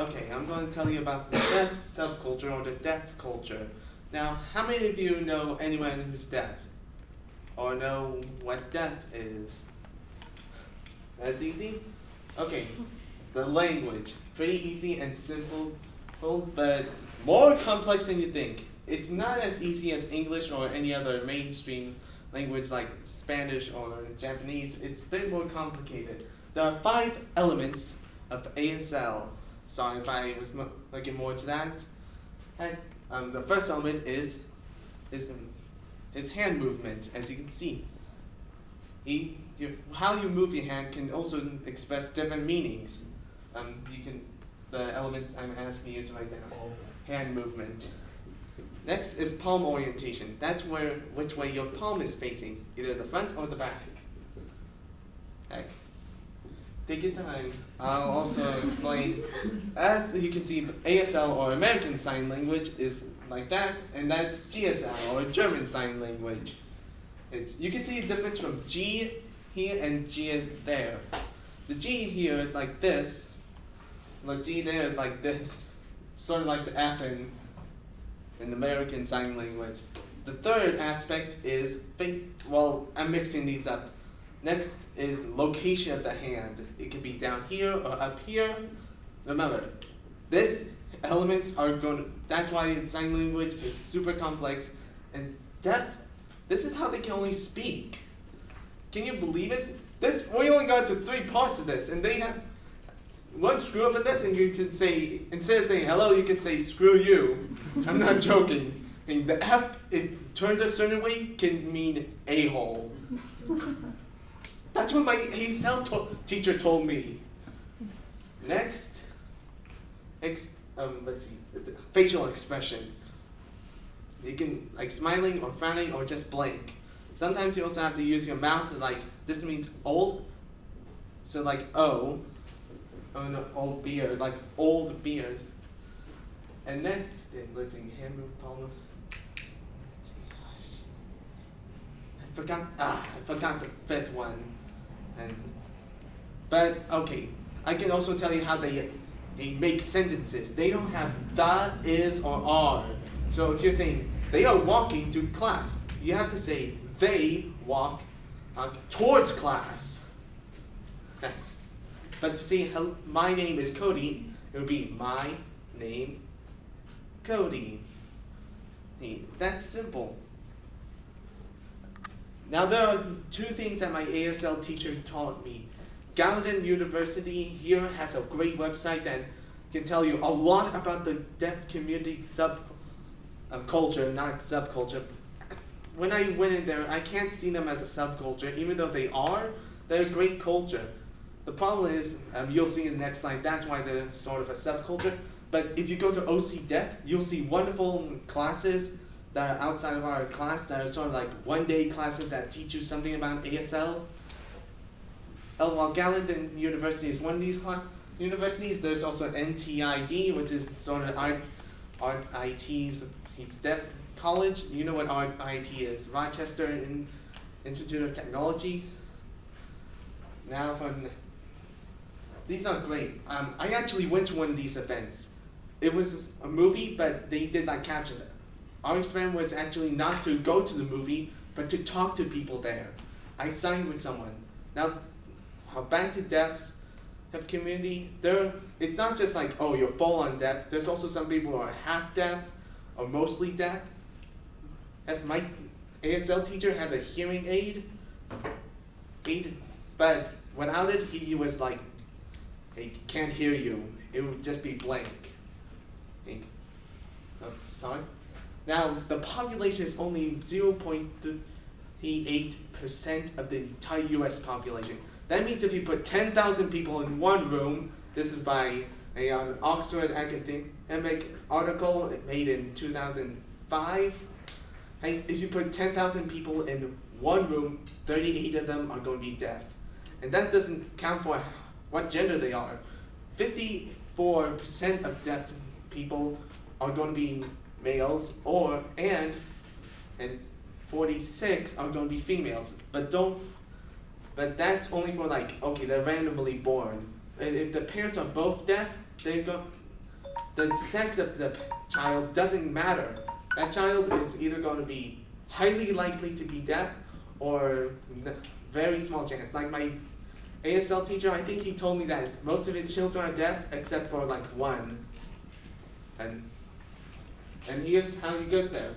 Okay, I'm going to tell you about the deaf subculture or the deaf culture. Now, how many of you know anyone who's deaf? Or know what deaf is? That's easy? Okay, the language. Pretty easy and simple, but more complex than you think. It's not as easy as English or any other mainstream language like Spanish or Japanese. It's a bit more complicated. There are 5 elements of ASL. Sorry if I was looking more to that. And, the first element is hand movement, as you can see. How you move your hand can also express different meanings. The elements I'm asking you to write down. Hand movement. Next is palm orientation. That's which way your palm is facing, either the front or the back. Okay. Take your time. I'll also explain. As you can see, ASL or American Sign Language is like that, and that's GSL or German Sign Language. You can see the difference from G here and G is there. The G here is like this. The G there is like this. Sort of like the F in American Sign Language. The third aspect is, I'm mixing these up. Next is location of the hand. It could be down here or up here. Remember, these elements are that's why sign language is super complex. And deaf, this is how they can only speak. Can you believe it? We only got to 3 parts of this, and they have one screw up in this, and you can say, instead of saying hello, you can say screw you. I'm not joking. And the F, if turned a certain way, can mean a-hole. That's what my ASL teacher told me. Next, let's see, facial expression. You can, like smiling or frowning or just blank. Sometimes you also have to use your mouth to this means old. So like O, no, old beard, like old beard. And next is, let's see, hand move, palm move. Let's see, I forgot the 5th one. But okay, I can also tell you how they make sentences. They don't have the, is, or are. So if you're saying they are walking to class, you have to say they walk towards class. Yes. But to say my name is Cody, it would be my name, Cody. That's simple. Now there are 2 things that my ASL teacher taught me. Gallaudet University here has a great website that can tell you a lot about the deaf community culture, not subculture. When I went in there, I can't see them as a subculture, even though they're a great culture. The problem is, you'll see in the next slide, that's why they're sort of a subculture. But if you go to OC Deaf, you'll see wonderful classes that are outside of our class that are sort of like one-day classes that teach you something about ASL. While Gallaudet University is one of these universities, there's also NTID, which is sort of Art IT's deaf college. You know what Art IT is, Rochester Institute of Technology. Now these are great. I actually went to one of these events. It was a movie, but they did captions. Our experiment was actually not to go to the movie, but to talk to people there. I signed with someone. Now, back to deaf community, it's not just like, oh, you're full on deaf. There's also some people who are half deaf or mostly deaf. If my ASL teacher had a hearing aid, but without it, he was like, he can't hear you. It would just be blank. Sorry? Now, the population is only 0.38% of the entire US population. That means if you put 10,000 people in one room, this is by an Oxford academic article made in 2005. And if you put 10,000 people in one room, 38 of them are going to be deaf. And that doesn't count for what gender they are. 54% of deaf people are going to be males, and 46 are going to be females. But that's only for they're randomly born. And if the parents are both deaf, the sex of the child doesn't matter. That child is either going to be highly likely to be deaf or very small chance. Like my ASL teacher, I think he told me that most of his children are deaf except for like one. And here's how you get there.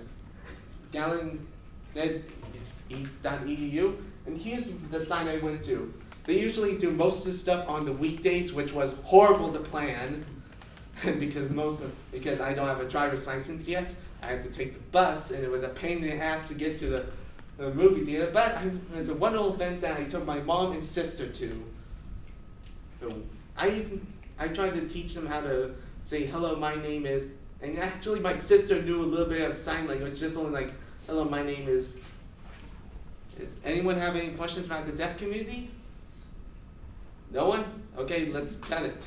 GallenED.edu, and here's the site I went to. They usually do most of the stuff on the weekdays, which was horrible to plan, and because I don't have a driver's license yet, I had to take the bus, and it was a pain in the ass to get to the movie theater. But it was a wonderful event that I took my mom and sister to. So I tried to teach them how to say hello, my name is, and actually my sister knew a little bit of sign language, just only like, hello, my name is. Does anyone have any questions about the deaf community? No one? Okay, let's cut it.